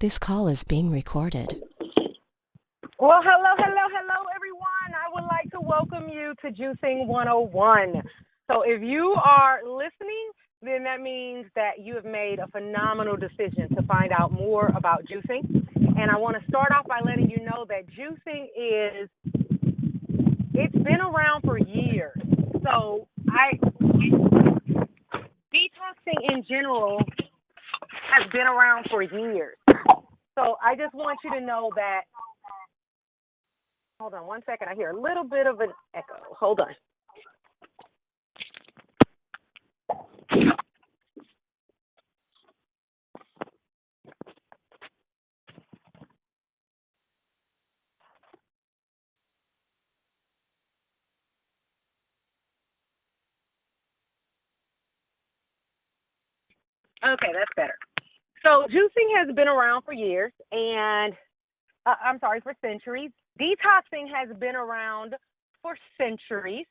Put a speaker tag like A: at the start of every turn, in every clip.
A: This call is being recorded.
B: Well, hello, everyone. I would like to welcome you to Juicing 101. So if you are listening, then that means that you have made a phenomenal decision to find out more about juicing. And I want to start off by letting you know that juicing it's been around for years. So detoxing in general has been around for years. So I just want you to know that. Hold on one second. I hear a little bit of an echo. Hold on. Okay, that's better. So juicing has been around for years, and for centuries. Detoxing has been around for centuries.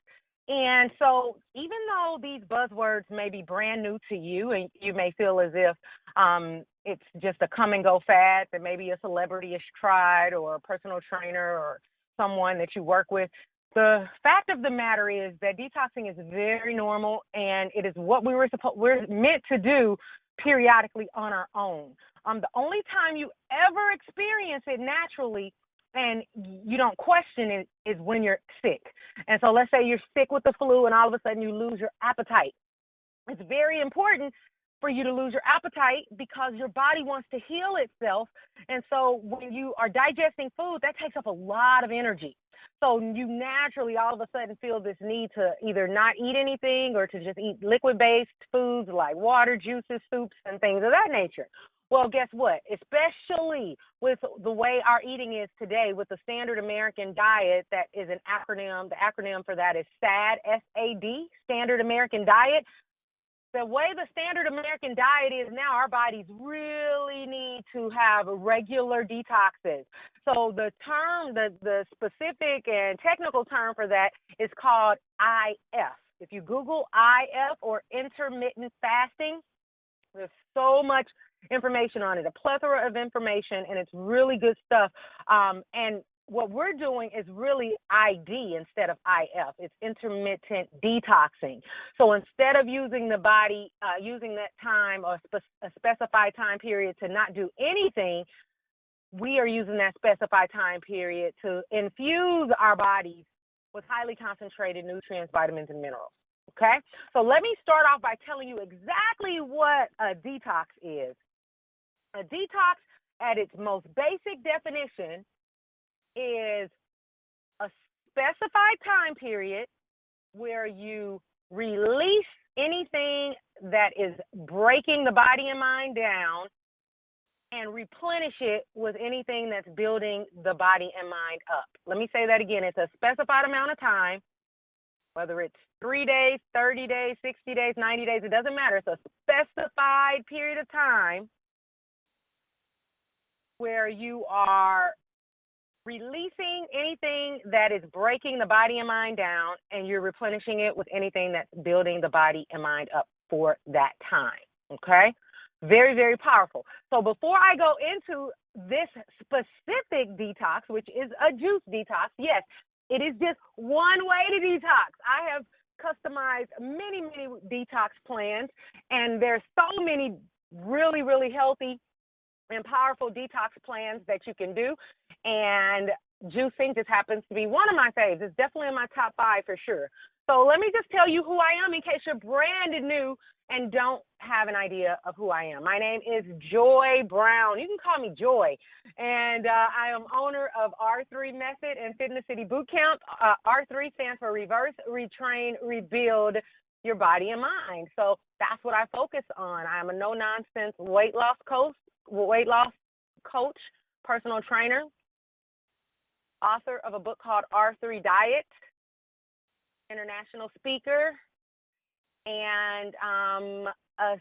B: And so even though these buzzwords may be brand new to you and you may feel as if it's just a come and go fad that maybe a celebrity has tried or a personal trainer or someone that you work with, the fact of the matter is that detoxing is very normal and it is what we're meant to do periodically on our own. The only time you ever experience it naturally and you don't question it is when you're sick. And so let's say you're sick with the flu and all of a sudden you lose your appetite. It's very important for you to lose your appetite because your body wants to heal itself. And so when you are digesting food, that takes up a lot of energy. So you naturally all of a sudden feel this need to either not eat anything or to just eat liquid-based foods like water, juices, soups, and things of that nature. Well, guess what? Especially with the way our eating is today with the standard American diet, that is an acronym. The acronym for that is SAD, S-A-D, Standard American Diet. The way the standard American diet is now, our bodies really need to have regular detoxes. So the term, the specific and technical term for that is called IF. If you Google IF or intermittent fasting, there's so much information on it, a plethora of information, and it's really good stuff. And what we're doing is really ID instead of IF. It's intermittent detoxing. So instead of using the body, using that time or a specified time period to not do anything, we are using that specified time period to infuse our bodies with highly concentrated nutrients, vitamins, and minerals. Okay? So let me start off by telling you exactly what a detox is. A detox, at its most basic definition, is a specified time period where you release anything that is breaking the body and mind down and replenish it with anything that's building the body and mind up. Let me say that again. It's a specified amount of time, whether it's 3 days, 30 days, 60 days, 90 days, it doesn't matter. It's a specified period of time where you are releasing anything that is breaking the body and mind down, and you're replenishing it with anything that's building the body and mind up for that time, okay? Very, very powerful. So before I go into this specific detox, which is a juice detox, yes, it is just one way to detox. I have customized many, many detox plans, and there's so many really, really healthy and powerful detox plans that you can do, and juicing just happens to be one of my faves. It's definitely in my top 5 for sure. So let me just tell you who I am in case you're brand new and don't have an idea of who I am. My name is Joy Brown. You can call me Joy, and I am owner of R3 Method and Fitness City Bootcamp. R3 stands for Reverse, Retrain, Rebuild Your Body and Mind. So that's what I focus on. I'm a no-nonsense weight loss coach, personal trainer, author of a book called R3 Diet, international speaker, and a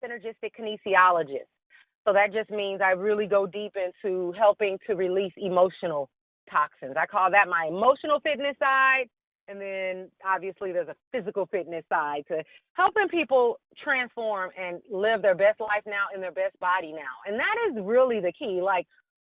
B: synergistic kinesiologist. So that just means I really go deep into helping to release emotional toxins. I call that my emotional fitness side, And then obviously there's a physical fitness side to helping people transform and live their best life now in their best body now. And that is really the key. Like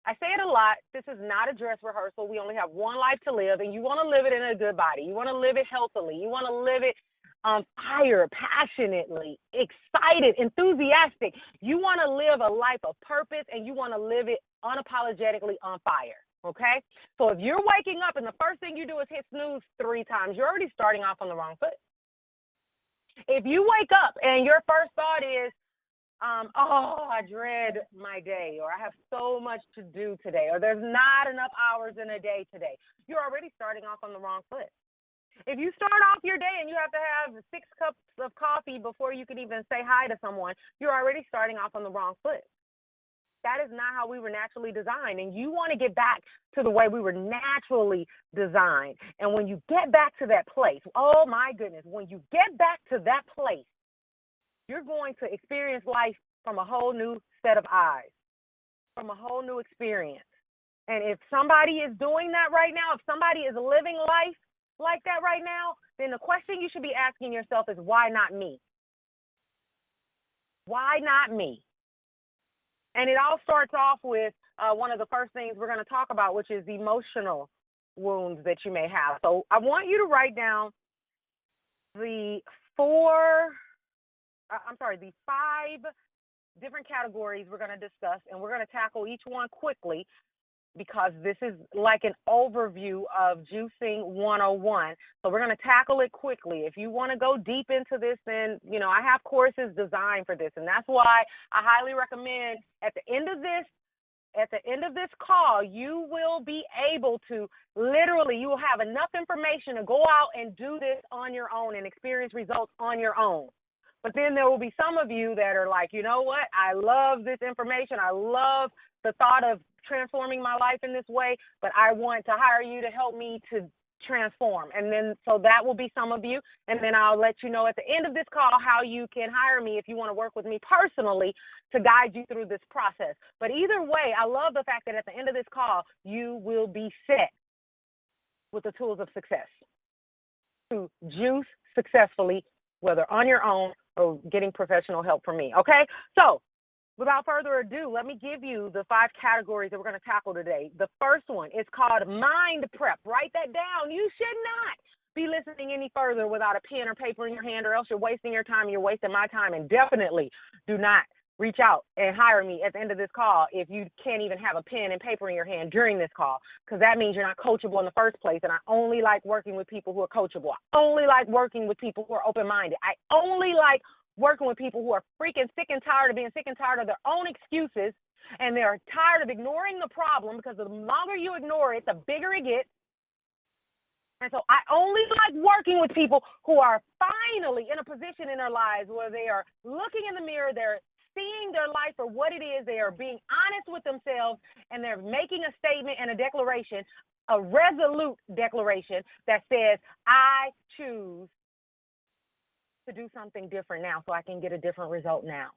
B: I say it a lot, this is not a dress rehearsal. We only have one life to live, and you want to live it in a good body. You want to live it healthily. You want to live it on fire, passionately, excited, enthusiastic. You want to live a life of purpose, and you want to live it unapologetically on fire. Okay? So if you're waking up and the first thing you do is hit snooze 3 times, you're already starting off on the wrong foot. If you wake up and your first thought is, I dread my day, or I have so much to do today, or there's not enough hours in a day today, you're already starting off on the wrong foot. If you start off your day and you have to have 6 cups of coffee before you can even say hi to someone, you're already starting off on the wrong foot. That is not how we were naturally designed. And you want to get back to the way we were naturally designed. And when you get back to that place, oh my goodness, when you get back to that place, you're going to experience life from a whole new set of eyes, from a whole new experience. And if somebody is doing that right now, if somebody is living life like that right now, then the question you should be asking yourself is, why not me? Why not me? And it all starts off with one of the first things we're going to talk about, which is emotional wounds that you may have. So I want you to write down the 5 different categories we're going to discuss, and we're going to tackle each one quickly because this is like an overview of Juicing 101. So we're going to tackle it quickly. If you want to go deep into this, then, I have courses designed for this. And that's why I highly recommend at the end of this call, you will be able to you will have enough information to go out and do this on your own and experience results on your own. But then there will be some of you that are like, you know what? I love this information. I love the thought of transforming my life in this way, but I want to hire you to help me to transform. And then, so that will be some of you. And then I'll let you know at the end of this call how you can hire me if you want to work with me personally to guide you through this process. But either way, I love the fact that at the end of this call, you will be set with the tools of success to juice successfully, whether on your own or getting professional help from me. Okay? So without further ado, let me give you the 5 categories that we're going to tackle today. The first one is called mind prep. Write that down. You should not be listening any further without a pen or paper in your hand, or else you're wasting your time. You're wasting my time. And definitely do not reach out and hire me at the end of this call if you can't even have a pen and paper in your hand during this call, because that means you're not coachable in the first place. And I only like working with people who are coachable. I only like working with people who are open-minded. I only like working with people who are freaking sick and tired of being sick and tired of their own excuses, and they're tired of ignoring the problem, because the longer you ignore it, the bigger it gets. And so I only like working with people who are finally in a position in their lives where they are looking in the mirror, they're seeing their life for what it is, they are being honest with themselves, and they're making a statement and a declaration, a resolute declaration that says, I choose to do something different now so I can get a different result now.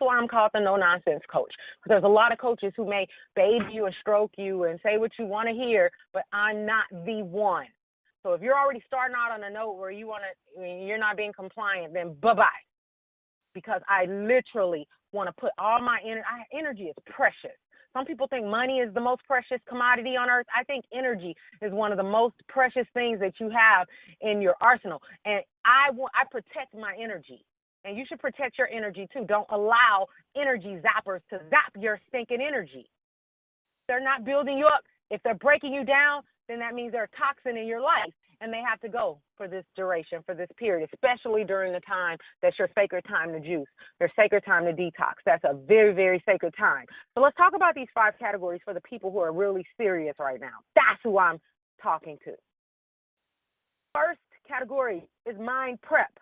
B: So I'm called the no-nonsense coach. There's a lot of coaches who may bathe you and stroke you and say what you want to hear, but I'm not the one. So if you're already starting out on a note where you're not being compliant, then bye-bye. Because I literally want to put all my energy is precious. Some people think money is the most precious commodity on earth. I think energy is one of the most precious things that you have in your arsenal. And I protect my energy. And you should protect your energy too. Don't allow energy zappers to zap your stinking energy. They're not building you up. If they're breaking you down, then that means they're a toxin in your life. And they have to go for this duration, for this period, especially during the time that's your sacred time to juice, your sacred time to detox. That's a very, very sacred time. So let's talk about these 5 categories for the people who are really serious right now. That's who I'm talking to. First category is mind prep.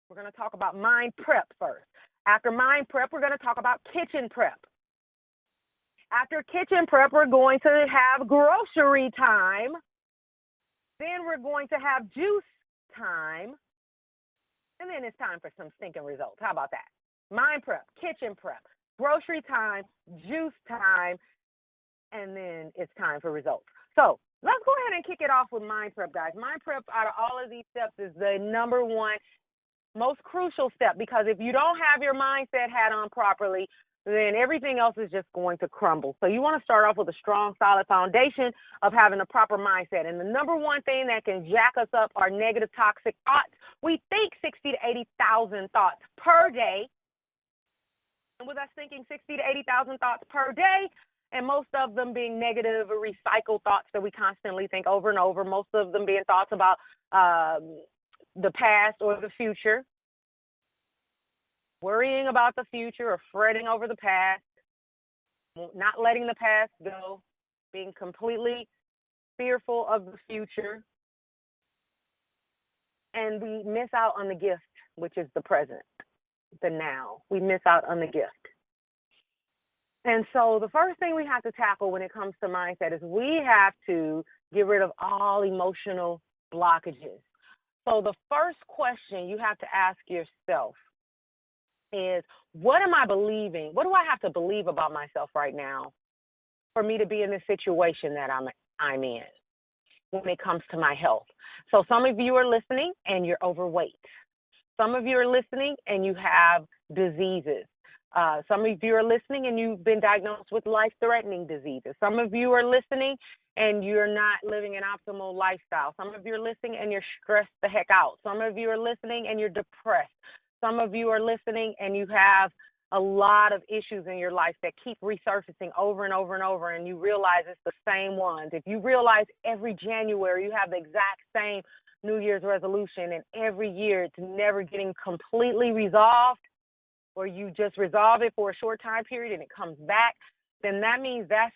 B: We're going to talk about mind prep first. After mind prep, we're going to talk about kitchen prep. After kitchen prep, we're going to have grocery time. Then we're going to have juice time. And then it's time for some stinking results. How about that? Mind prep, kitchen prep, grocery time, juice time, and then it's time for results. So let's go ahead and kick it off with mind prep, guys. Mind prep, out of all of these steps, is the number one most crucial step, because if you don't have your mindset hat on properly, then everything else is just going to crumble. So you want to start off with a strong, solid foundation of having a proper mindset. And the number one thing that can jack us up are negative, toxic thoughts. We think 60 to 80,000 thoughts per day. And with us thinking 60 to 80,000 thoughts per day, and most of them being negative or recycled thoughts that we constantly think over and over, most of them being thoughts about the past or the future, worrying about the future or fretting over the past, not letting the past go, being completely fearful of the future. And we miss out on the gift, which is the present, the now. We miss out on the gift. And so the first thing we have to tackle when it comes to mindset is we have to get rid of all emotional blockages. So the first question you have to ask yourself is, what am I believing? What do I have to believe about myself right now for me to be in this situation that I'm in when it comes to my health? So some of you are listening and you're overweight. Some of you are listening and you have diseases. Some of you are listening and you've been diagnosed with life-threatening diseases. Some of you are listening and you're not living an optimal lifestyle. Some of you are listening and you're stressed the heck out. Some of you are listening and you're depressed. Some of you are listening and you have a lot of issues in your life that keep resurfacing over and over and over, and you realize it's the same ones. If you realize every January you have the exact same New Year's resolution, and every year it's never getting completely resolved, or you just resolve it for a short time period and it comes back, then that means that's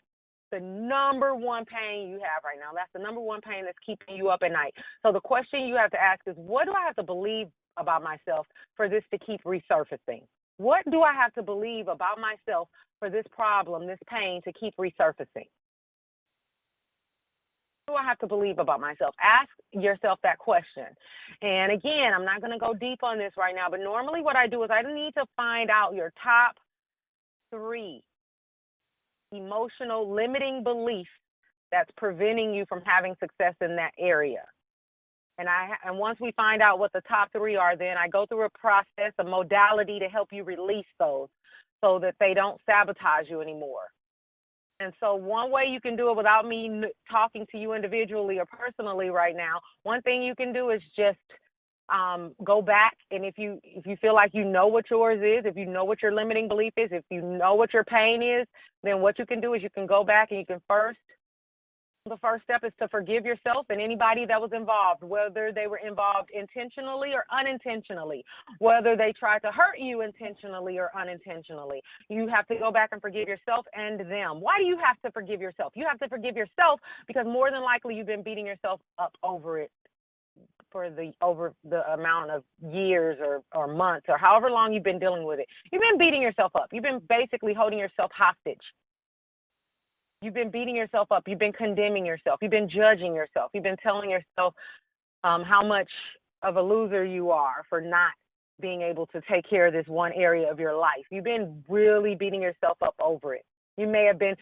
B: the number one pain you have right now. That's the number one pain that's keeping you up at night. So the question you have to ask is, what do I have to believe about myself for this to keep resurfacing? What do I have to believe about myself for this problem, this pain, to keep resurfacing? What do I have to believe about myself? Ask yourself that question. And again, I'm not going to go deep on this right now, but normally what I do is I need to find out your top 3 emotional limiting beliefs that's preventing you from having success in that area. And once we find out what the top 3 are, then I go through a process, a modality to help you release those so that they don't sabotage you anymore. And so one way you can do it without me talking to you individually or personally right now, one thing you can do is just go back, and if you feel like you know what yours is, if you know what your limiting belief is, if you know what your pain is, then what you can do is you can go back and you can the first step is to forgive yourself and anybody that was involved, whether they were involved intentionally or unintentionally, whether they tried to hurt you intentionally or unintentionally. You have to go back and forgive yourself and them. Why do you have to forgive yourself? You have to forgive yourself because more than likely you've been beating yourself up over it for over the amount of years or months or however long you've been dealing with it. You've been beating yourself up. You've been basically holding yourself hostage. You've been beating yourself up. You've been condemning yourself. You've been judging yourself. You've been telling yourself how much of a loser you are for not being able to take care of this one area of your life. You've been really beating yourself up over it. You may have been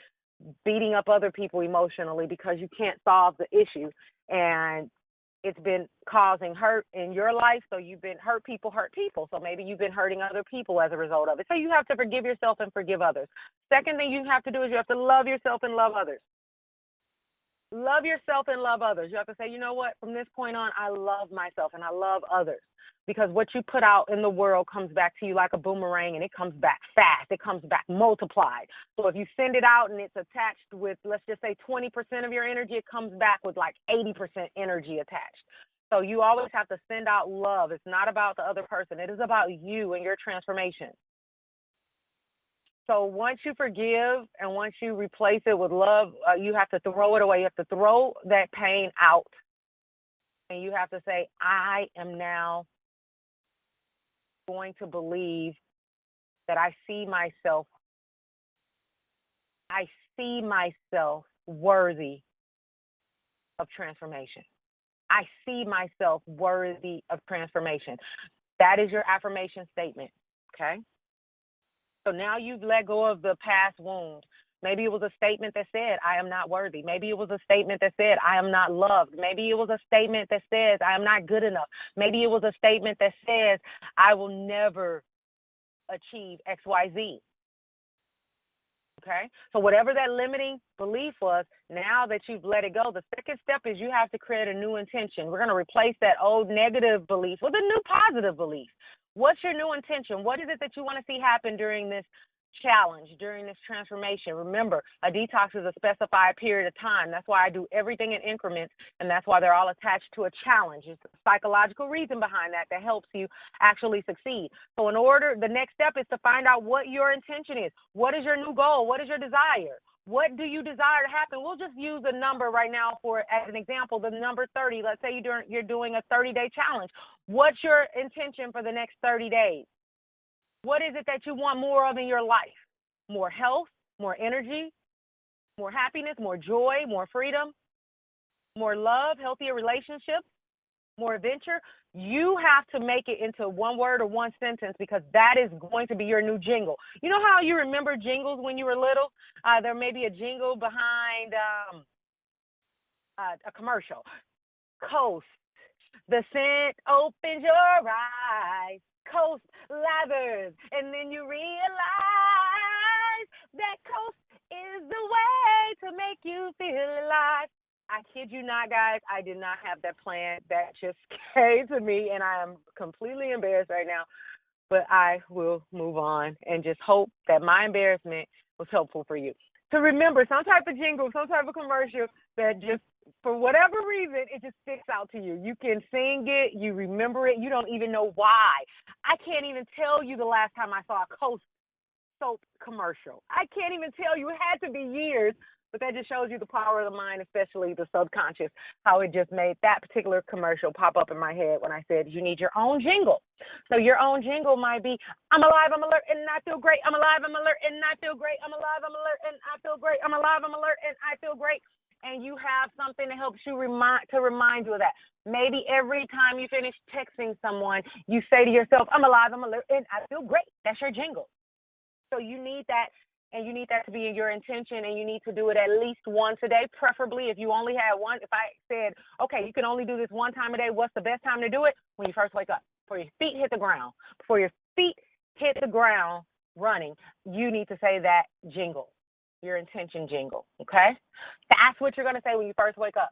B: beating up other people emotionally because you can't solve the issue, and it's been causing hurt in your life, so you've been hurt people. So maybe you've been hurting other people as a result of it. So you have to forgive yourself and forgive others. Second thing you have to do is you have to love yourself and love others. Love yourself and love others. You have to say, you know what, from this point on, I love myself and I love others. Because what you put out in the world comes back to you like a boomerang, and it comes back fast. It comes back multiplied. So if you send it out and it's attached with, let's just say 20% of your energy, it comes back with like 80% energy attached. So you always have to send out love. It's not about the other person. It is about you and your transformation. So once you forgive and once you replace it with love, you have to throw it away. You have to throw that pain out. And you have to say, I am now going to believe that I see myself worthy of transformation. I see myself worthy of transformation. That is your affirmation statement, okay? So now you've let go of the past wound. Maybe it was a statement that said, I am not worthy. Maybe it was a statement that said, I am not loved. Maybe it was a statement that says, I am not good enough. Maybe it was a statement that says, I will never achieve XYZ. Okay? So whatever that limiting belief was, now that you've let it go, the second step is you have to create a new intention. We're going to replace that old negative belief with a new positive belief. What's your new intention? What is it that you want to see happen during this challenge, during this transformation? Remember, a detox is a specified period of time. That's why I do everything in increments, and that's why they're all attached to a challenge. It's a psychological reason behind that that helps you actually succeed. So the next step is to find out what your intention is. What is your new goal? What is your desire? What do you desire to happen? We'll just use a number right now as an example, the number 30. Let's say you're doing a 30-day challenge. What's your intention for the next 30 days? What is it that you want more of in your life? More health, more energy, more happiness, more joy, more freedom, more love, healthier relationships, more adventure. You have to make it into one word or one sentence, because that is going to be your new jingle. You know how you remember jingles when you were little? There may be a jingle behind a commercial. Coast, the scent opens your eyes. Coast lathers, and then you realize that Coast is the way to make you feel alive. I kid you not, guys. I did not have that plan. That just came to me, and I am completely embarrassed right now. But I will move on and just hope that my embarrassment was helpful for you. To remember some type of jingle, some type of commercial that just, for whatever reason, it just sticks out to you. You can sing it, you remember it, you don't even know why. I can't even tell you the last time I saw a Coast soap commercial. I can't even tell you. It had to be years, but that just shows you the power of the mind, especially the subconscious, how it just made that particular commercial pop up in my head when I said you need your own jingle. So your own jingle might be, I'm alive, I'm alert, and I feel great. I'm alive, I'm alert, and I feel great. I'm alive, I'm alert, and I feel great. I'm alive, I'm alert, and I feel great. And you have something that helps you remind you of that. Maybe every time you finish texting someone, you say to yourself, I'm alive, I'm alert, and I feel great. That's your jingle. So you need that, and you need that to be in your intention, and you need to do it at least once a day, preferably if you only had one. If I said, okay, you can only do this one time a day, what's the best time to do it? When you first wake up, before your feet hit the ground. Before your feet hit the ground running, you need to say that jingle. Your intention jingle, okay? That's what you're going to say when you first wake up.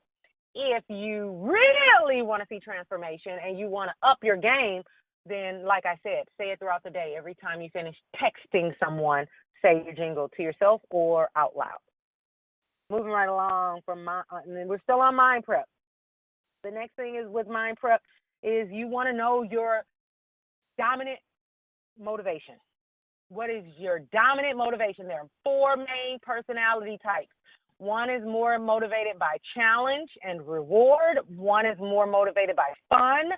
B: If you really want to see transformation and you want to up your game, then, like I said, say it throughout the day. Every time you finish texting someone, say your jingle to yourself or out loud. Moving right along and then we're still on mind prep. The next thing is with mind prep is you want to know your dominant motivation. What is your dominant motivation? There are 4 main personality types. One is more motivated by challenge and reward. One is more motivated by fun.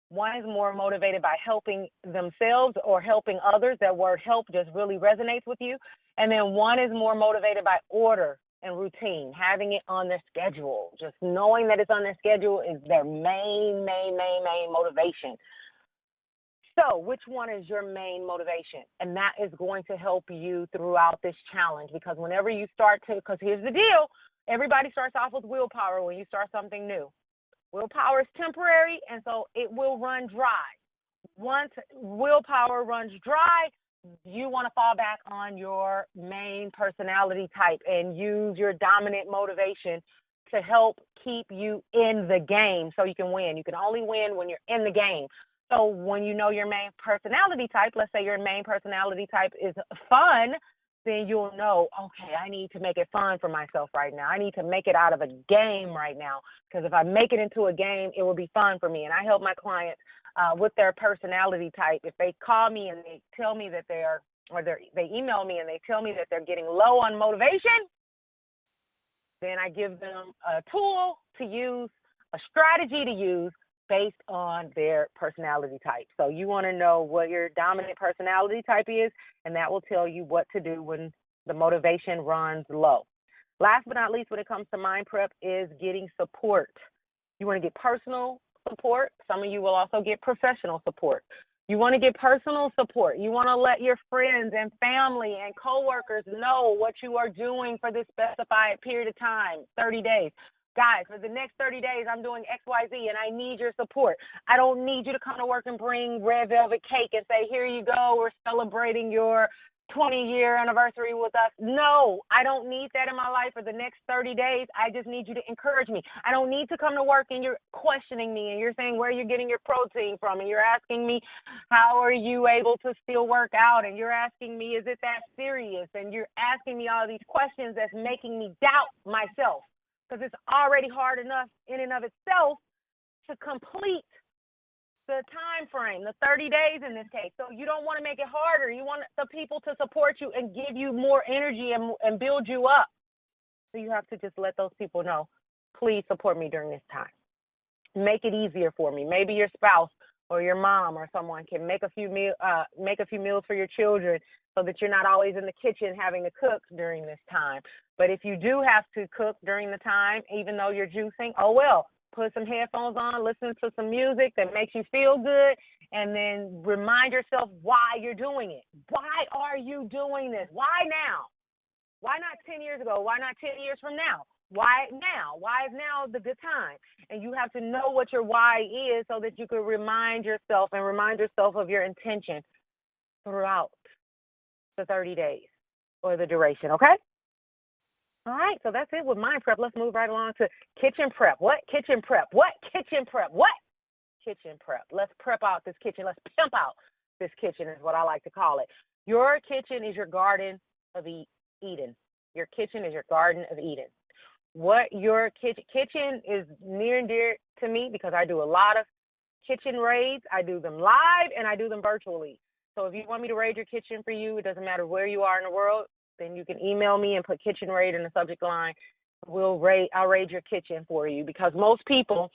B: One is more motivated by helping themselves or helping others. That word help just really resonates with you. And then one is more motivated by order and routine, having it on their schedule. Just knowing that it's on their schedule is their main motivation. So which one is your main motivation? And that is going to help you throughout this challenge, because whenever you start to, because here's the deal, everybody starts off with willpower when you start something new. Willpower is temporary, and so it will run dry. Once willpower runs dry, you want to fall back on your main personality type and use your dominant motivation to help keep you in the game so you can win. You can only win when you're in the game. So when you know your main personality type, let's say your main personality type is fun, then you'll know, okay, I need to make it fun for myself right now. I need to make it out of a game right now, because if I make it into a game, it will be fun for me. And I help my clients with their personality type. If they call me and they tell me that they email me and they tell me that they're getting low on motivation, then I give them a tool to use, a strategy to use, based on their personality type. So you want to know what your dominant personality type is, and that will tell you what to do when the motivation runs low. Last but not least, when it comes to mind prep, is getting support. You want to get personal support. Some of you will also get professional support. You want to get personal support. You want to let your friends and family and coworkers know what you are doing for this specified period of time, 30 days. Guys, for the next 30 days, I'm doing XYZ, and I need your support. I don't need you to come to work and bring red velvet cake and say, here you go, we're celebrating your 20-year anniversary with us. No, I don't need that in my life for the next 30 days. I just need you to encourage me. I don't need to come to work and you're questioning me and you're saying where you're getting your protein from, and you're asking me how are you able to still work out, and you're asking me is it that serious, and you're asking me all these questions that's making me doubt myself, because it's already hard enough in and of itself to complete the time frame, the 30 days in this case. So you don't want to make it harder. You want the people to support you and give you more energy and build you up. So you have to just let those people know, please support me during this time. Make it easier for me. Maybe your spouse or your mom or someone can make a few meals for your children so that you're not always in the kitchen having to cook during this time. But if you do have to cook during the time, even though you're juicing, oh well, put some headphones on, listen to some music that makes you feel good, and then remind yourself why you're doing it. Why are you doing this? Why now? Why not 10 years ago? Why not 10 years from now? Why now? Why is now the good time? And you have to know what your why is so that you can remind yourself of your intention throughout the 30 days or the duration, okay? All right, so that's it with mind prep. Let's move right along to kitchen prep. What? Kitchen prep. What? Kitchen prep. What? Kitchen prep. Let's prep out this kitchen. Let's pimp out this kitchen is what I like to call it. Your kitchen is your garden of Eden. Your kitchen is your garden of Eden. What your kitchen is near and dear to me because I do a lot of kitchen raids. I do them live and I do them virtually. So if you want me to raid your kitchen for you, it doesn't matter where you are in the world, then you can email me and put kitchen raid in the subject line. I'll raid your kitchen for you, because most people,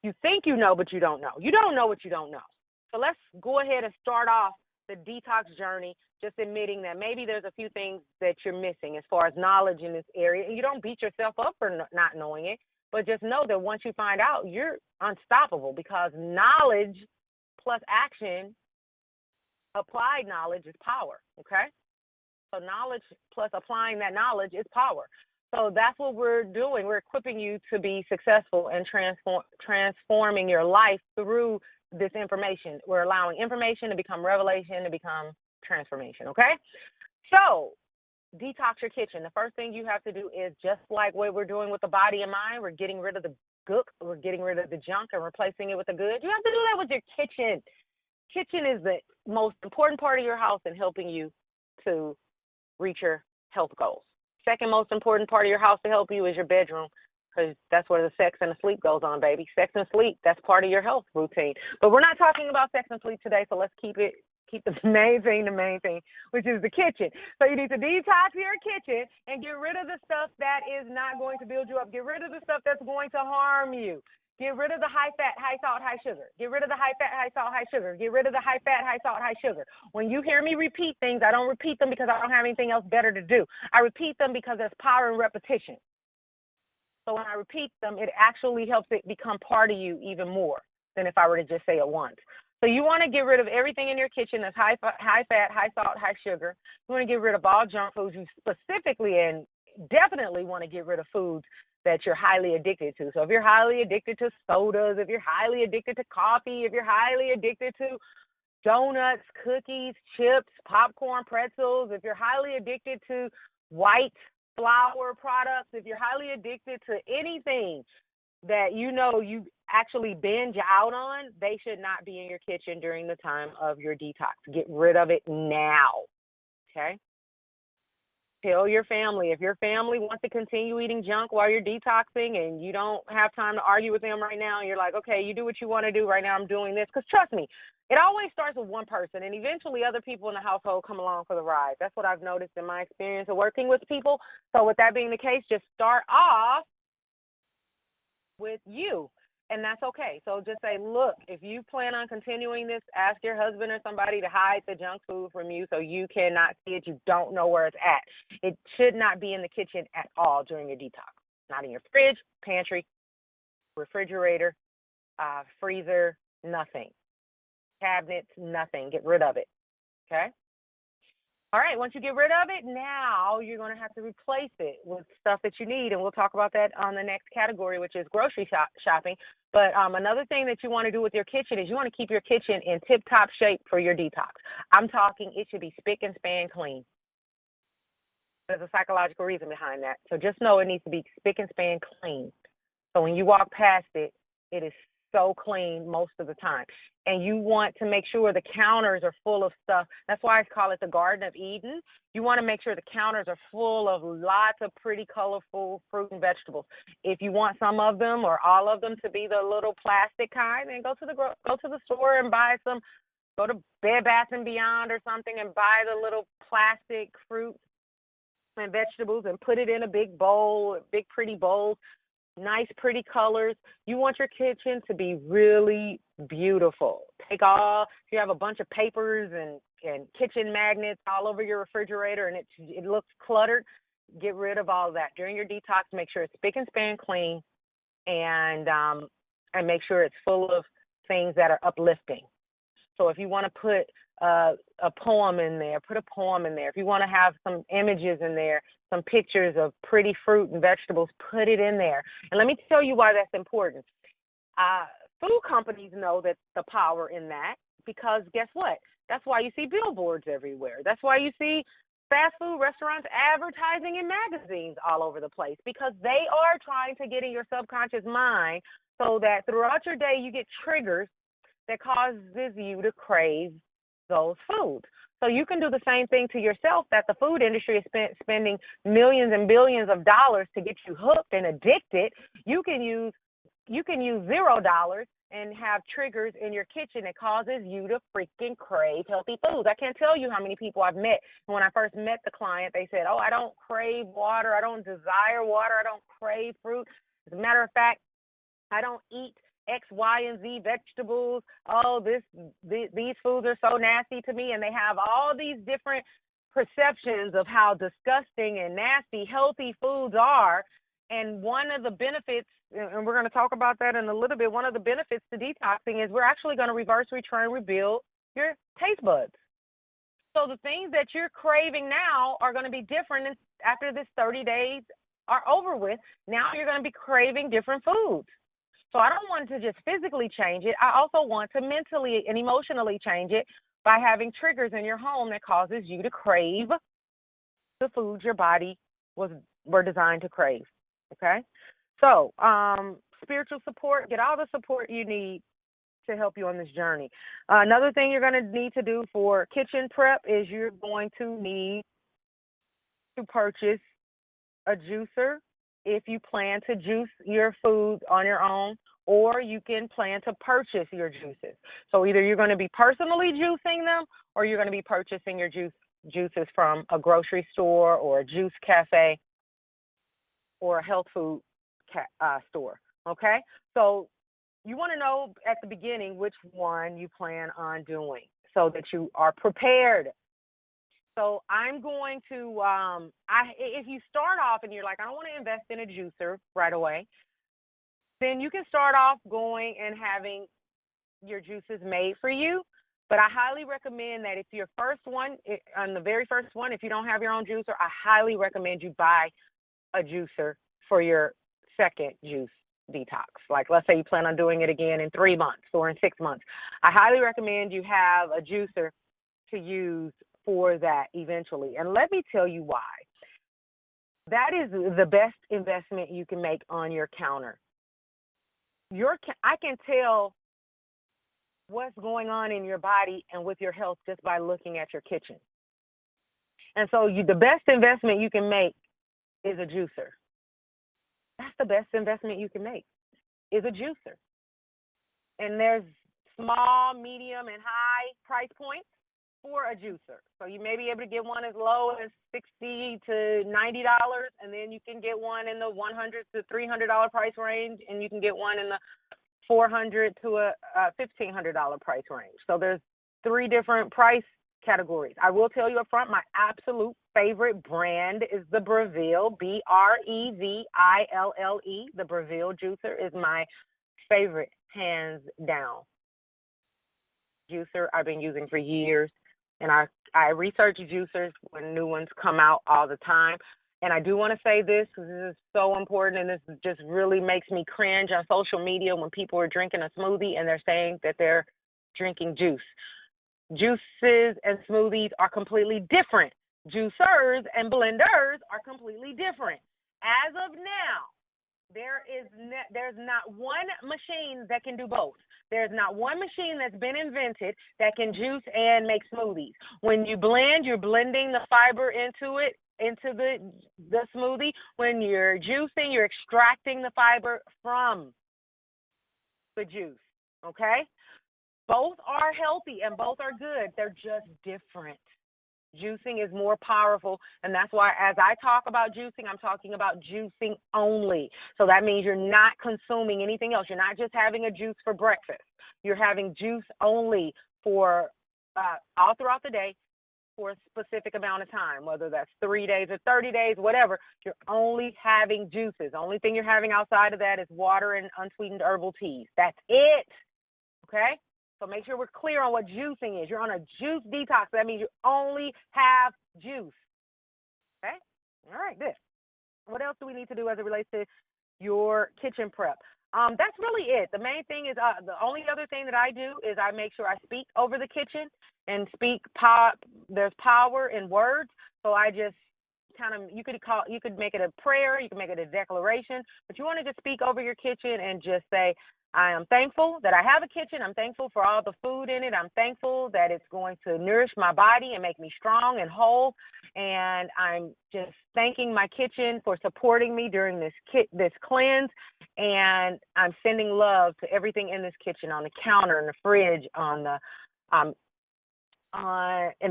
B: you think you know, but you don't know. You don't know what you don't know. So let's go ahead and start off the detox journey, just admitting that maybe there's a few things that you're missing as far as knowledge in this area. And you don't beat yourself up for not knowing it, but just know that once you find out, you're unstoppable, because knowledge plus action, applied knowledge, is power, okay? So knowledge plus applying that knowledge is power. So that's what we're doing. We're equipping you to be successful and transforming your life through this information. We're allowing information to become revelation, to become transformation, okay? So detox your kitchen. The first thing you have to do is, just like what we're doing with the body and mind, we're getting rid of the gook, we're getting rid of the junk and replacing it with the good. You have to do that with your kitchen. Kitchen is the most important part of your house in helping you to reach your health goals. Second most important part of your house to help you is your bedroom, because that's where the sex and the sleep goes on, baby. Sex and sleep, that's part of your health routine. But we're not talking about sex and sleep today, so let's keep the main thing, which is the kitchen. So you need to detox your kitchen and get rid of the stuff that is not going to build you up. Get rid of the stuff that's going to harm you. Get rid of the high fat, high salt, high sugar. Get rid of the high fat, high salt, high sugar. Get rid of the high fat, high salt, high sugar. When you hear me repeat things, I don't repeat them because I don't have anything else better to do. I repeat them because there's power in repetition. So when I repeat them, it actually helps it become part of you even more than if I were to just say it once. So you want to get rid of everything in your kitchen that's high fat, high salt, high sugar. You want to get rid of all junk foods. You specifically and definitely want to get rid of foods that you're highly addicted to. So if you're highly addicted to sodas, if you're highly addicted to coffee, if you're highly addicted to donuts, cookies, chips, popcorn, pretzels, if you're highly addicted to white flour products, if you're highly addicted to anything that you know you actually binge out on, they should not be in your kitchen during the time of your detox. Get rid of it now, okay? Tell your family. If your family wants to continue eating junk while you're detoxing and you don't have time to argue with them right now, and you're like, okay, you do what you want to do right now, I'm doing this. Because trust me, it always starts with one person, and eventually other people in the household come along for the ride. That's what I've noticed in my experience of working with people. So with that being the case, just start off with you. And that's okay. So just say, look, if you plan on continuing this, ask your husband or somebody to hide the junk food from you so you cannot see it. You don't know where it's at. It should not be in the kitchen at all during your detox. Not in your fridge, pantry, refrigerator, freezer, nothing. cabinets, nothing. Get rid of it. Okay? All right, once you get rid of it, now you're going to have to replace it with stuff that you need, and we'll talk about that on the next category, which is grocery shopping. But another thing that you want to do with your kitchen is you want to keep your kitchen in tip-top shape for your detox. I'm talking it should be spick and span clean. There's a psychological reason behind that. So just know it needs to be spick and span clean. So when you walk past it, it is so clean most of the time. And you want to make sure the counters are full of stuff. That's why I call it the Garden of Eden. You want to make sure the counters are full of lots of pretty, colorful fruit and vegetables. If you want some of them or all of them to be the little plastic kind, then go to the store and buy some. Go to Bed Bath and Beyond or something and buy the little plastic fruit and vegetables and put it in a big bowl, big pretty bowls. Nice, pretty colors. You want your kitchen to be really beautiful. If you have a bunch of papers and kitchen magnets all over your refrigerator and it looks cluttered, get rid of all of that. During your detox, make sure it's spick and span clean and make sure it's full of things that are uplifting. So if you want to put a poem in there, put a poem in there. If you want to have some images in there, some pictures of pretty fruit and vegetables, put it in there. And let me tell you why that's important. Food companies know that the power in that because guess what? That's why you see billboards everywhere. That's why you see fast food restaurants advertising in magazines all over the place because they are trying to get in your subconscious mind so that throughout your day you get triggers that causes you to crave those foods. So you can do the same thing to yourself that the food industry is spending millions and billions of dollars to get you hooked and addicted. You can use $0 and have triggers in your kitchen that causes you to freaking crave healthy foods. I can't tell you how many people I've met. When I first met the client, they said, "Oh, I don't crave water. I don't desire water. I don't crave fruit. As a matter of fact, I don't eat X, Y, and Z vegetables. Oh, these foods are so nasty to me." And they have all these different perceptions of how disgusting and nasty healthy foods are. And one of the benefits, and we're going to talk about that in a little bit, one of the benefits to detoxing is we're actually going to reverse, retrain, rebuild your taste buds. So the things that you're craving now are going to be different after this 30 days are over with. Now you're going to be craving different foods. So I don't want to just physically change it. I also want to mentally and emotionally change it by having triggers in your home that causes you to crave the foods your body were designed to crave. Okay? So spiritual support, get all the support you need to help you on this journey. Another thing you're going to need to do for kitchen prep is you're going to need to purchase a juicer if you plan to juice your food on your own, or you can plan to purchase your juices. So either you're going to be personally juicing them or you're going to be purchasing your juices from a grocery store or a juice cafe or a health food store, okay? So you want to know at the beginning which one you plan on doing so that you are prepared. So I'm going to, if you start off and you're like, I don't want to invest in a juicer right away, then you can start off going and having your juices made for you. But I highly recommend that if your first one, on the very first one, if you don't have your own juicer, I highly recommend you buy a juicer for your second juice detox. Like, let's say you plan on doing it again in 3 months or in 6 months. I highly recommend you have a juicer to use for that eventually. And let me tell you why. That is the best investment you can make on your counter. I can tell what's going on in your body and with your health just by looking at your kitchen. And so the best investment you can make is a juicer. That's the best investment you can make is a juicer. And there's small, medium, and high price points for a juicer. So you may be able to get one as low as $60 to $90, and then you can get one in the $100 to $300 price range, and you can get one in the $400 to a $1,500 price range. So there's 3 different price categories. I will tell you up front, my absolute favorite brand is the Breville, Breville. The Breville juicer is my favorite, hands down. juicer I've been using for years, and I research juicers when new ones come out all the time. And I do want to say this because this is so important, and this just really makes me cringe on social media when people are drinking a smoothie and they're saying that they're drinking juice. Juices and smoothies are completely different. Juicers and blenders are completely different. As of now, there's not one machine that can do both. There's not one machine that's been invented that can juice and make smoothies. When you blend, you're blending the fiber into the smoothie. When you're juicing, you're extracting the fiber from the juice. Okay? Both are healthy and both are good. They're just different. Juicing is more powerful, and that's why as I talk about juicing, I'm talking about juicing only. So that means you're not consuming anything else. You're not just having a juice for breakfast. You're having juice only for all throughout the day for a specific amount of time, whether that's 3 days or 30 days, whatever. You're only having juices. The only thing you're having outside of that is water and unsweetened herbal teas. That's it. Okay? So make sure we're clear on what juicing is. You're on a juice detox. That means you only have juice. Okay? All right, good. What else do we need to do as it relates to your kitchen prep? That's really it. The main thing is the only other thing that I do is I make sure I speak over the kitchen and speak. There's power in words, so I just you could make it a prayer, you can make it a declaration, but you want to just speak over your kitchen and just say, I am thankful that I have a kitchen. I'm thankful for all the food in it. I'm thankful that it's going to nourish my body and make me strong and whole. And I'm just thanking my kitchen for supporting me during this cleanse. And I'm sending love to everything in this kitchen, on the counter, in the fridge, in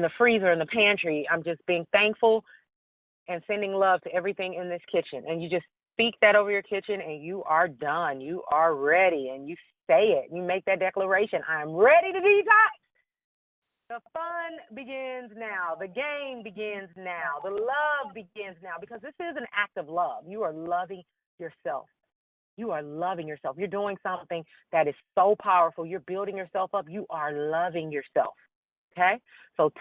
B: the freezer, in the pantry. I'm just being thankful and sending love to everything in this kitchen. And you just speak that over your kitchen, and you are done. You are ready, and you say it. You make that declaration. I'm ready to detox. The fun begins now. The game begins now. The love begins now, because this is an act of love. You are loving yourself. You are loving yourself. You're doing something that is so powerful. You're building yourself up. You are loving yourself. Okay? So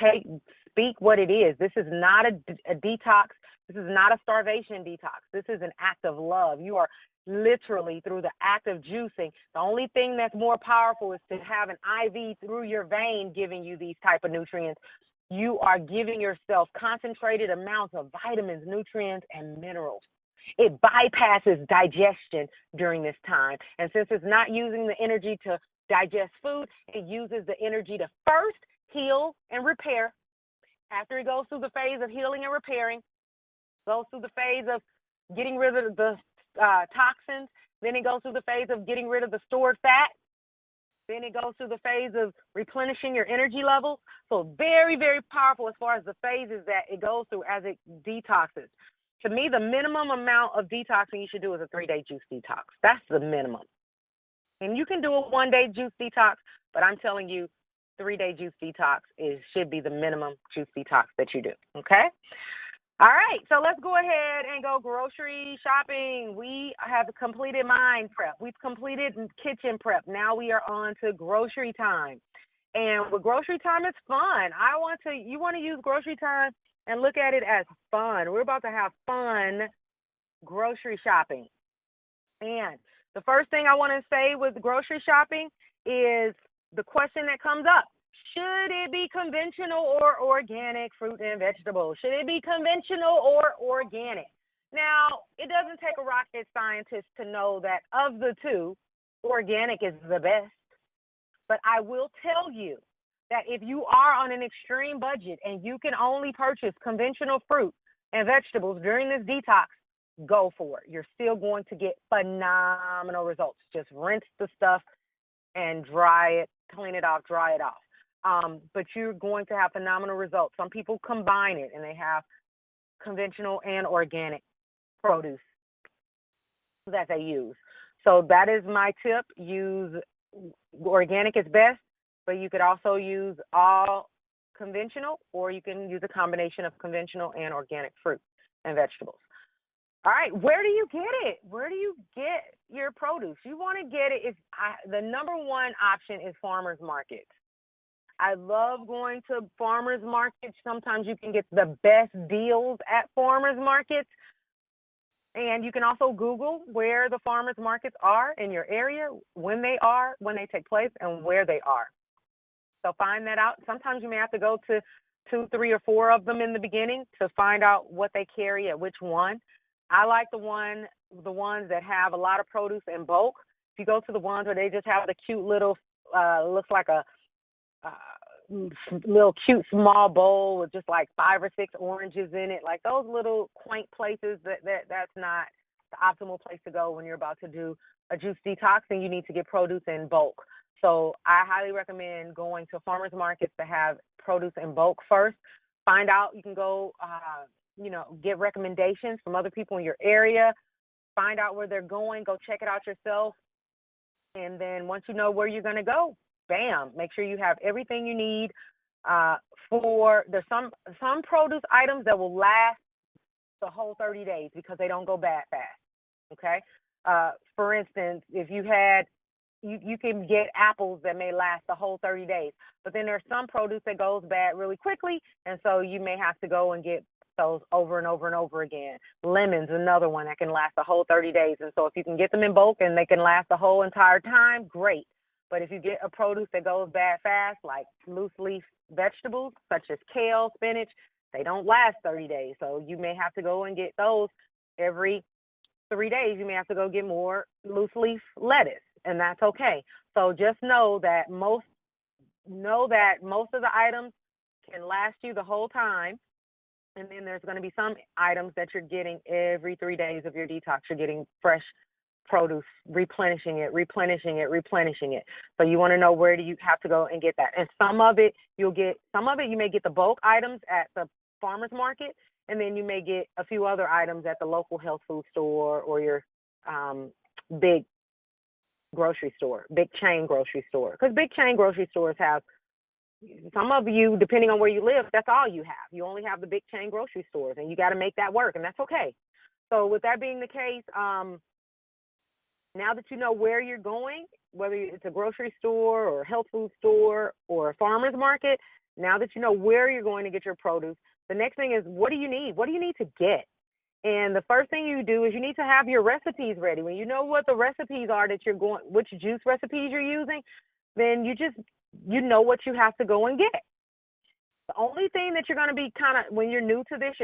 B: speak what it is. This is not a detox. This is not a starvation detox. This is an act of love. You are literally, through the act of juicing, the only thing that's more powerful is to have an IV through your vein giving you these type of nutrients. You are giving yourself concentrated amounts of vitamins, nutrients, and minerals. It bypasses digestion during this time. And since it's not using the energy to digest food, it uses the energy to first heal and repair. After it goes through the phase of healing and repairing, goes through the phase of getting rid of the toxins, then it goes through the phase of getting rid of the stored fat, then it goes through the phase of replenishing your energy levels. So very, very powerful as far as the phases that it goes through as it detoxes. To me, the minimum amount of detoxing you should do is a 3-day juice detox. That's the minimum. And you can do a 1-day juice detox, but I'm telling you, 3-day juice detox should be the minimum juice detox that you do, okay? All right, so let's go ahead and go grocery shopping. We have completed mind prep. We've completed kitchen prep. Now we are on to grocery time. And with grocery time, it's fun. You want to use grocery time and look at it as fun. We're about to have fun grocery shopping. And the first thing I want to say with grocery shopping is the question that comes up. Should it be conventional or organic fruit and vegetables? Should it be conventional or organic? Now, it doesn't take a rocket scientist to know that of the two, organic is the best. But I will tell you that if you are on an extreme budget and you can only purchase conventional fruit and vegetables during this detox, go for it. You're still going to get phenomenal results. Just rinse the stuff and dry it, clean it off, dry it off. But you're going to have phenomenal results. Some people combine it and they have conventional and organic produce that they use. So that is my tip. Use organic is best, but you could also use all conventional, or you can use a combination of conventional and organic fruit and vegetables. All right, where do you get it? Where do you get your produce? You want to get it. The number one option is farmers markets. I love going to farmers markets. Sometimes you can get the best deals at farmers markets. And you can also Google where the farmers markets are in your area, when they are, when they take place, and where they are. So find that out. Sometimes you may have to go to 2, 3, or 4 of them in the beginning to find out what they carry at which one. I like the ones that have a lot of produce in bulk. If you go to the ones where they just have the cute little, looks like a little cute small bowl with just like 5 or 6 oranges in it, like those little quaint places, that's not the optimal place to go when you're about to do a juice detox and you need to get produce in bulk. So I highly recommend going to farmers markets to have produce in bulk first. Find out, you can go, get recommendations from other people in your area. Find out where they're going. Go check it out yourself. And then once you know where you're going to go, bam, make sure you have everything you need. There's some produce items that will last the whole 30 days because they don't go bad fast. Okay. For instance, if you can get apples that may last the whole 30 days, but then there's some produce that goes bad really quickly, and so you may have to go and get those over and over and over again. Lemons, another one that can last the whole 30 days, and so if you can get them in bulk and they can last the whole entire time, great. But if you get a produce that goes bad fast, like loose leaf vegetables such as kale, spinach, they don't last 30 days, so you may have to go and get those every 3 days. You may have to go get more loose leaf lettuce, and that's okay. So just know that most of the items can last you the whole time, and then there's going to be some items that you're getting every 3 days of your detox. You're getting fresh produce, replenishing it. So you want to know where do you have to go and get that. And some of it you may get the bulk items at the farmer's market, and then you may get a few other items at the local health food store or your big grocery store, big chain grocery store. Because big chain grocery stores have, some of you, depending on where you live, that's all you have. You only have the big chain grocery stores, and you got to make that work, and that's okay. So with that being the case, now that you know where you're going, whether it's a grocery store or a health food store or a farmer's market, now that you know where you're going to get your produce, the next thing is, what do you need? What do you need to get? And the first thing you do is you need to have your recipes ready. When you know what the recipes are which juice recipes you're using, then you know what you have to go and get. The only thing that you're going to be when you're new to this,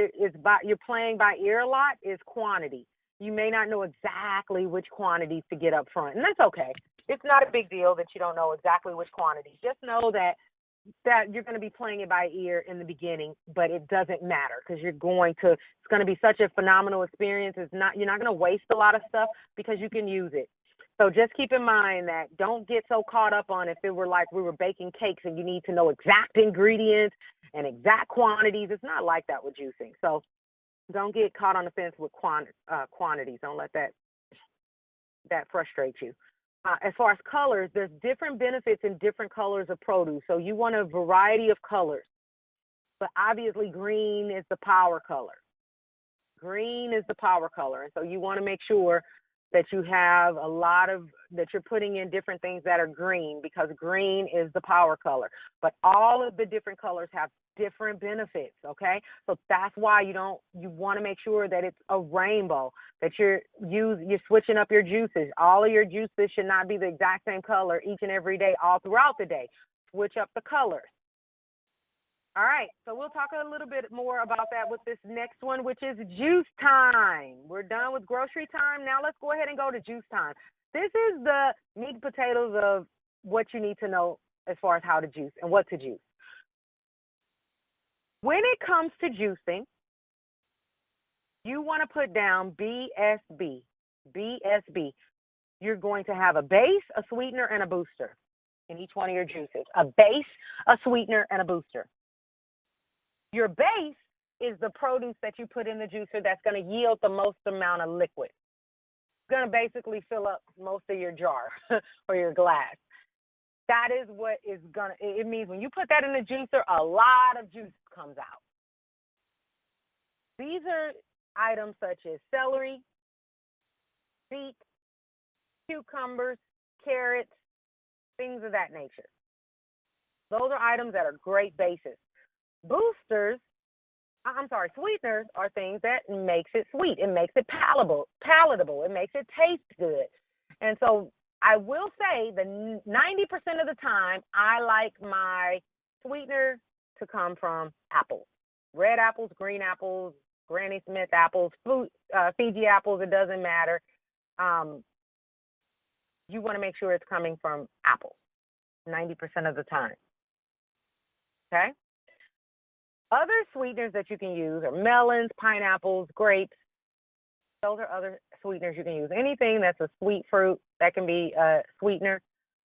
B: you're playing by ear a lot, is quantity. You may not know exactly which quantities to get up front, and that's okay. It's not a big deal that you don't know exactly which quantities. Just know that you're going to be playing it by ear in the beginning, but it doesn't matter because it's going to be such a phenomenal experience. You're not going to waste a lot of stuff because you can use it. So just keep in mind that don't get so caught up on if it were like we were baking cakes and you need to know exact ingredients and exact quantities. It's not like that with juicing. So don't get caught on the fence with quantities. Don't let that frustrate you. As far as colors, there's different benefits in different colors of produce. So you want a variety of colors. But obviously green is the power color. And so you want to make sure that you have that you're putting in different things that are green, because green is the power color. But all of the different colors have different benefits, okay? So that's why you want to make sure that it's a rainbow, that you're switching up your juices. All of your juices should not be the exact same color each and every day, all throughout the day. Switch up the colors. All right, so we'll talk a little bit more about that with this next one, which is juice time. We're done with grocery time. Now let's go ahead and go to juice time. This is the meat and potatoes of what you need to know as far as how to juice and what to juice. When it comes to juicing, you want to put down BSB. BSB. You're going to have a base, a sweetener, and a booster in each one of your juices. A base, a sweetener, and a booster. Your base is the produce that you put in the juicer that's going to yield the most amount of liquid. It's going to basically fill up most of your jar or your glass. That is what it means when you put that in the juicer, a lot of juice comes out. These are items such as celery, beet, cucumbers, carrots, things of that nature. Those are items that are great bases. Boosters, sweeteners are things that makes it sweet. It makes it palatable. It makes it taste good. And so I will say that 90% of the time, I like my sweetener to come from apples, red apples, green apples, Granny Smith apples, Fiji apples. It doesn't matter. Um, you want to make sure it's coming from apples 90% of the time. Okay. Other sweeteners that you can use are melons, pineapples, grapes. Those are other sweeteners you can use. Anything that's a sweet fruit that can be a sweetener.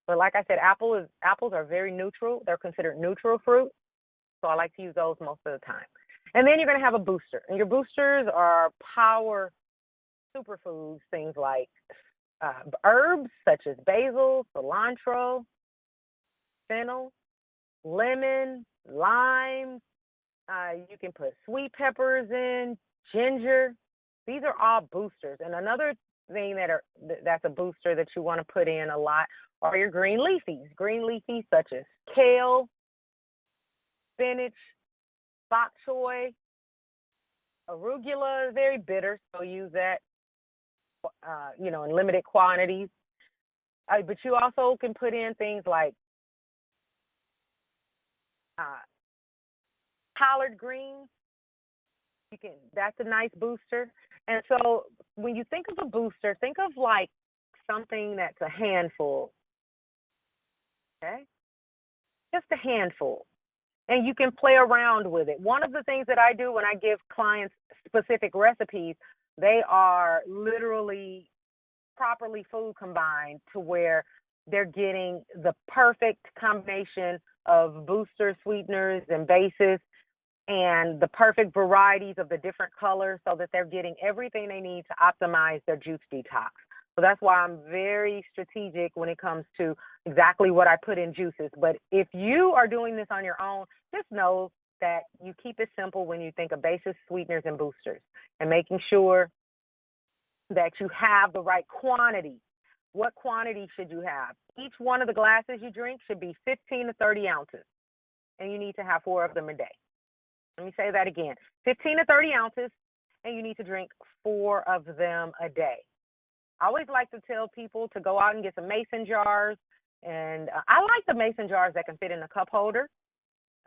B: But like I said, apples are very neutral. They're considered neutral fruit. So I like to use those most of the time. And then you're going to have a booster. And your boosters are power superfoods, things like herbs such as basil, cilantro, fennel, lemon, lime. You can put sweet peppers in, ginger. These are all boosters. And another thing that's a booster that you want to put in a lot are your green leafies. Green leafies such as kale, spinach, bok choy, arugula is very bitter, so use that, in limited quantities. But you also can put in things like collard greens. That's a nice booster. And so when you think of a booster, think of like something that's a handful. Okay? Just a handful. And you can play around with it. One of the things that I do when I give clients specific recipes, they are literally properly food combined to where they're getting the perfect combination of booster sweeteners and bases and the perfect varieties of the different colors so that they're getting everything they need to optimize their juice detox. So that's why I'm very strategic when it comes to exactly what I put in juices. But if you are doing this on your own, just know that you keep it simple when you think of bases, sweeteners, and boosters, and making sure that you have the right quantity. What quantity should you have? Each one of the glasses you drink should be 15 to 30 ounces, and you need to have 4 of them a day. Let me say that again. 15 to 30 ounces, and you need to drink 4 of them a day. I always like to tell people to go out and get some mason jars. And I like the mason jars that can fit in the cup holder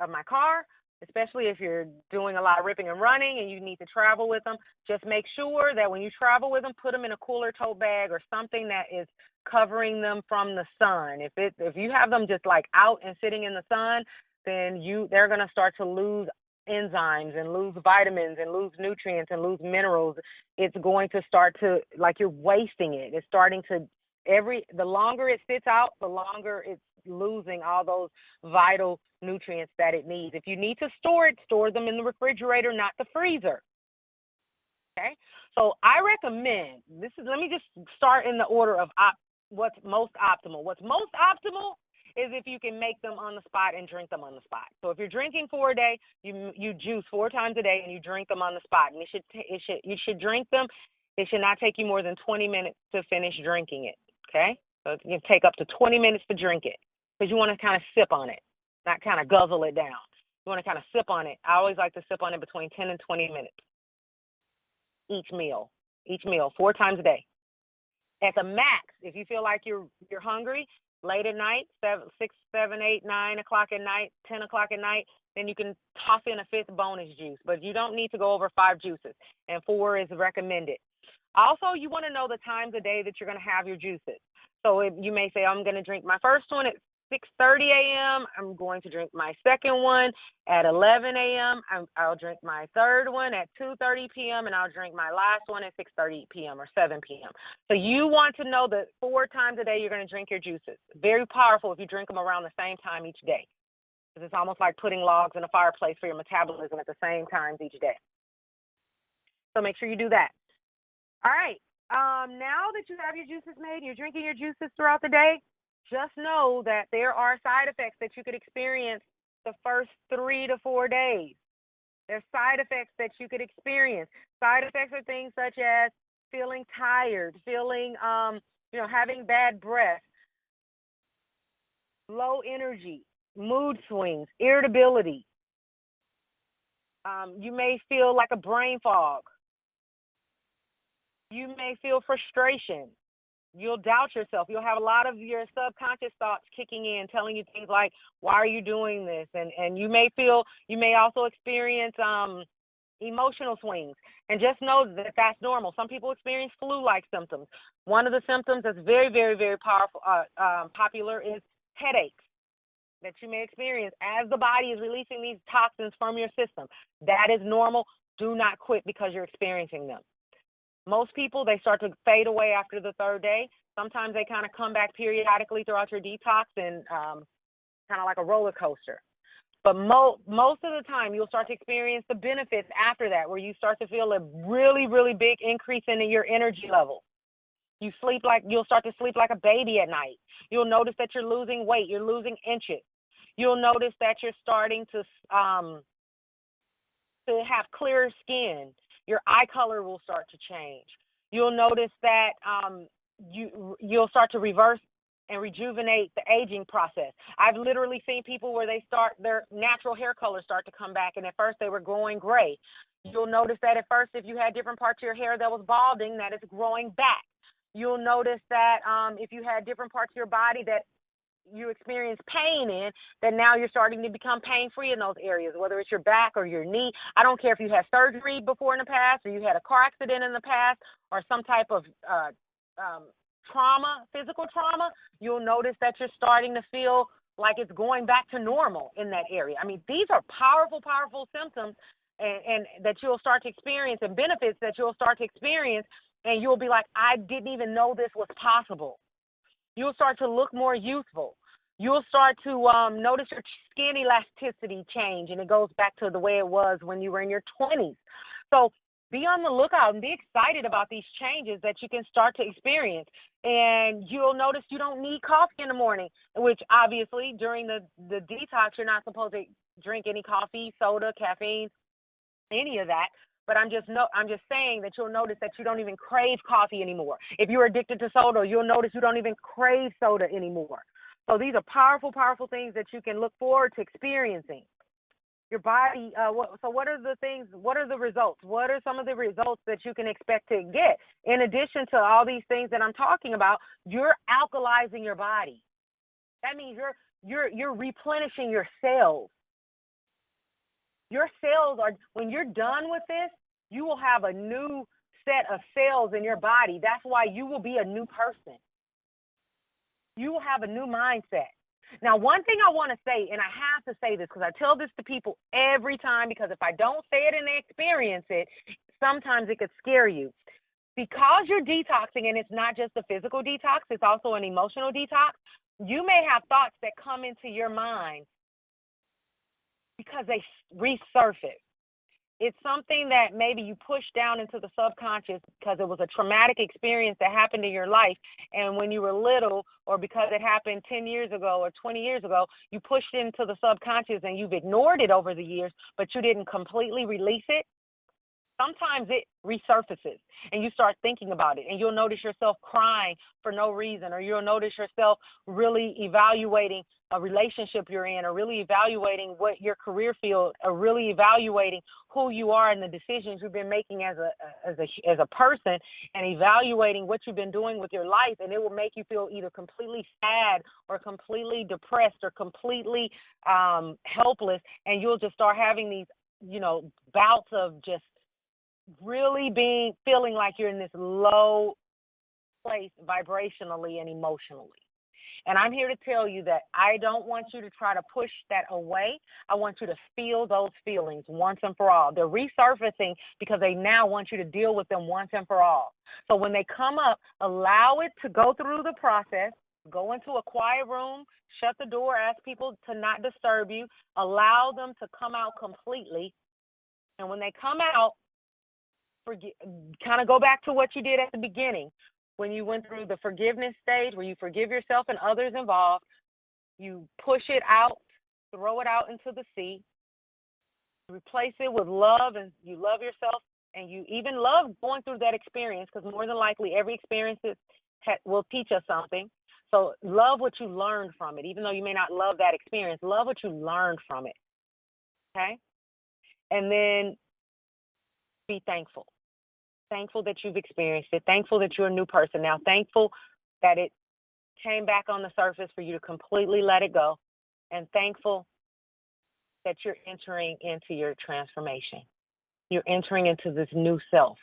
B: of my car, especially if you're doing a lot of ripping and running and you need to travel with them. Just make sure that when you travel with them, put them in a cooler tote bag or something that is covering them from the sun. If you have them just like out and sitting in the sun, then they're going to start to lose enzymes and lose vitamins and lose nutrients and lose minerals. It's going to start to, like, you're wasting it. It's starting to, the longer it sits out, the longer it's losing all those vital nutrients that it needs. If you need to store it, store them in the refrigerator, not the freezer. Okay? So I recommend, let me just start in the order of what's most optimal. What's most optimal is if you can make them on the spot and drink them on the spot. So if you're drinking 4 a day, you juice 4 times a day and you drink them on the spot. And you should drink them. It should not take you more than 20 minutes to finish drinking it. Okay? So it can take up to 20 minutes to drink it because you want to kind of sip on it, not kind of guzzle it down. You want to kind of sip on it. I always like to sip on it between 10 and 20 minutes. Each meal, 4 times a day. At the max, if you feel like you're hungry, late at night, 6, 7, 8, 9 o'clock at night, 10 o'clock at night, then you can toss in a 5th bonus juice. But you don't need to go over 5 juices, and 4 is recommended. Also, you want to know the times of day that you're going to have your juices. So you may say, I'm going to drink my first one at 6:30 a.m. I'm going to drink my second one at 11 a.m. I'll drink my third one at 2:30 p.m. and I'll drink my last one at 6:30 p.m. or 7 p.m. So you want to know that 4 times a day you're going to drink your juices. Very powerful if you drink them around the same time each day. It's almost like putting logs in a fireplace for your metabolism at the same times each day. So make sure you do that. All right. Now that you have your juices made, you're drinking your juices throughout the day, just know that there are side effects that you could experience the first 3 to 4 days. There's side effects that you could experience. Side effects are things such as feeling tired, feeling, having bad breath, low energy. mood swings, irritability. You may feel like a brain fog. You may feel frustration. You'll doubt yourself. You'll have a lot of your subconscious thoughts kicking in, telling you things like, why are you doing this? And you may also experience emotional swings. And just know that that's normal. Some people experience flu-like symptoms. One of the symptoms that's very, very, very powerful, popular is headaches that you may experience as the body is releasing these toxins from your system. That is normal. Do not quit because you're experiencing them. Most people, they start to fade away after the third day. Sometimes they kind of come back periodically throughout your detox and kind of like a roller coaster. But most of the time, you'll start to experience the benefits after that, where you start to feel a really, really big increase in your energy level. You'll start to sleep like a baby at night. You'll notice that you're losing weight. You're losing inches. You'll notice that you're starting to have clearer skin. Your eye color will start to change. You'll notice that you'll start to reverse and rejuvenate the aging process. I've literally seen people where their natural hair color start to come back, and at first they were growing gray. You'll notice that at first if you had different parts of your hair that was balding, that it's growing back. You'll notice that if you had different parts of your body that you experience pain in, that now you're starting to become pain-free in those areas, whether it's your back or your knee. I don't care if you had surgery before in the past, or you had a car accident in the past, or some type of trauma, physical trauma. You'll notice that you're starting to feel like it's going back to normal in that area. I mean, these are powerful, powerful symptoms and that you'll start to experience, and benefits that you'll start to experience, and you'll be like, I didn't even know this was possible. You'll start to look more youthful. You'll start to notice your skin elasticity change, and it goes back to the way it was when you were in your 20s. So be on the lookout and be excited about these changes that you can start to experience. And you'll notice you don't need coffee in the morning, which obviously during the detox, you're not supposed to drink any coffee, soda, caffeine, any of that. But I'm just saying that you'll notice that you don't even crave coffee anymore. If you're addicted to soda, you'll notice you don't even crave soda anymore. So these are powerful, powerful things that you can look forward to experiencing. Your body, so what are the things, what are the results? What are some of the results that you can expect to get? In addition to all these things that I'm talking about, you're alkalizing your body. That means you're replenishing your cells. Your cells are, when you're done with this, you will have a new set of cells in your body. That's why you will be a new person. You will have a new mindset. Now, one thing I want to say, and I have to say this because I tell this to people every time, because if I don't say it and they experience it, sometimes it could scare you. Because you're detoxing, and it's not just a physical detox, it's also an emotional detox, you may have thoughts that come into your mind because they resurface. It's something that maybe you push down into the subconscious because it was a traumatic experience that happened in your life. And when you were little, or because it happened 10 years ago or 20 years ago, you pushed it into the subconscious and you've ignored it over the years, but you didn't completely release it. Sometimes it resurfaces and you start thinking about it, and you'll notice yourself crying for no reason, or you'll notice yourself really evaluating a relationship you're in, or really evaluating what your career field, or really evaluating who you are and the decisions you've been making as a person, and evaluating what you've been doing with your life. And it will make you feel either completely sad or completely depressed or completely helpless, and you'll just start having these, bouts of just really feeling like you're in this low place vibrationally and emotionally. And I'm here to tell you that I don't want you to try to push that away. I want you to feel those feelings once and for all. They're resurfacing because they now want you to deal with them once and for all. So when they come up, allow it to go through the process. Go into a quiet room, shut the door, ask people to not disturb you, allow them to come out completely. And when they come out, kind of go back to what you did at the beginning when you went through the forgiveness stage, where you forgive yourself and others involved. You push it out, throw it out into the sea, replace it with love, and you love yourself, and you even love going through that experience, because more than likely every experience will teach us something. So love what you learned from it. Even though you may not love that experience, love what you learned from it. Okay? And then be thankful. Thankful that you've experienced it. Thankful that you're a new person now. Thankful that it came back on the surface for you to completely let it go. And thankful that you're entering into your transformation. You're entering into this new self.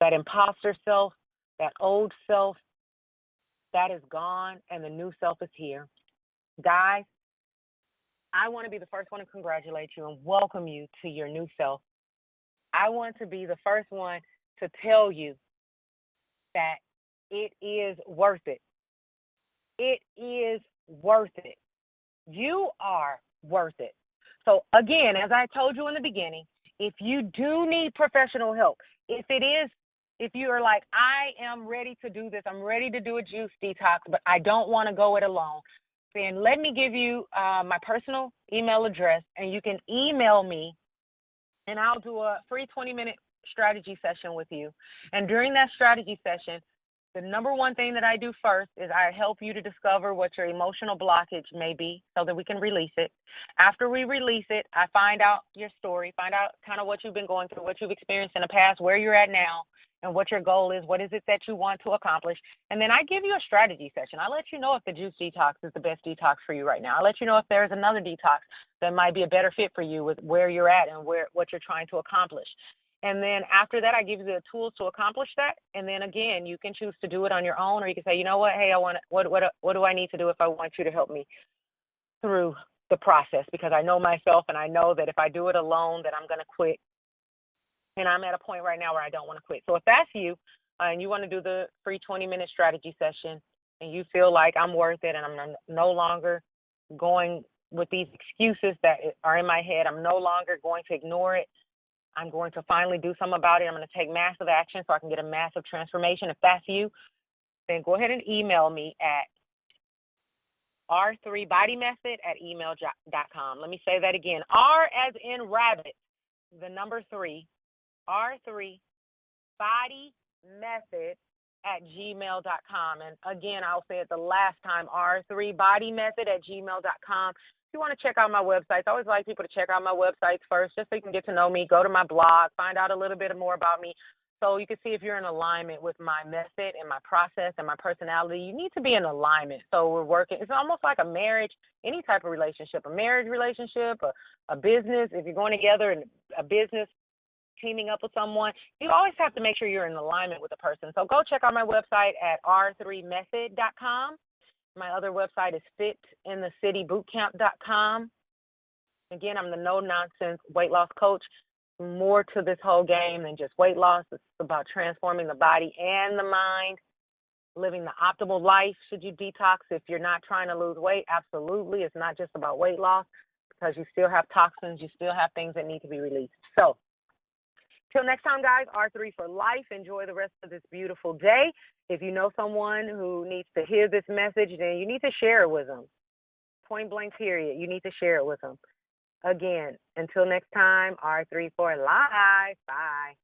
B: That imposter self, that old self, that is gone, and the new self is here. Guys, I want to be the first one to congratulate you and welcome you to your new self. I want to be the first one to tell you that it is worth it. It is worth it. You are worth it. So again, as I told you in the beginning, if you do need professional help, if you are like, I am ready to do this, I'm ready to do a juice detox, but I don't want to go it alone, then let me give you my personal email address, and you can email me, and I'll do a free 20-minute strategy session with you. And during that strategy session, the number one thing that I do first is I help you to discover what your emotional blockage may be so that we can release it. After we release it, I find out your story, find out kind of what you've been going through, what you've experienced in the past, where you're at now, and what your goal is, what is it that you want to accomplish. And then I give you a strategy session. I let you know if the juice detox is the best detox for you right now. I let you know if there's another detox that might be a better fit for you with where you're at and what you're trying to accomplish. And then after that, I give you the tools to accomplish that. And then again, you can choose to do it on your own, or you can say, you know what, hey, what do I need to do if I want you to help me through the process? Because I know myself, and I know that if I do it alone, that I'm going to quit. And I'm at a point right now where I don't want to quit. So if that's you, and you want to do the free 20-minute strategy session, and you feel like I'm worth it, and I'm no longer going with these excuses that are in my head, I'm no longer going to ignore it. I'm going to finally do something about it. I'm going to take massive action so I can get a massive transformation. If that's you, then go ahead and email me at r3bodymethod@email.com. Let me say that again. R as in rabbit, the number 3, r3bodymethod@gmail.com. And again, I'll say it the last time, r3bodymethod@gmail.com. If you want to check out my websites, I always like people to check out my websites first just so you can get to know me. Go to my blog, find out a little bit more about me so you can see if you're in alignment with my method and my process and my personality. You need to be in alignment. So we're working. It's almost like a marriage, any type of relationship, a marriage relationship, a business. If you're going together in a business, teaming up with someone, you always have to make sure you're in alignment with the person. So go check out my website at r3method.com. My other website is fitinthecitybootcamp.com. Again, I'm the no-nonsense weight loss coach. More to this whole game than just weight loss. It's about transforming the body and the mind, living the optimal life. Should you detox if you're not trying to lose weight? Absolutely. It's not just about weight loss because you still have toxins. You still have things that need to be released. So till next time, guys, R3 for life. Enjoy the rest of this beautiful day. If you know someone who needs to hear this message, then you need to share it with them. Point blank, period. You need to share it with them. Again, until next time, R3 for life. Bye.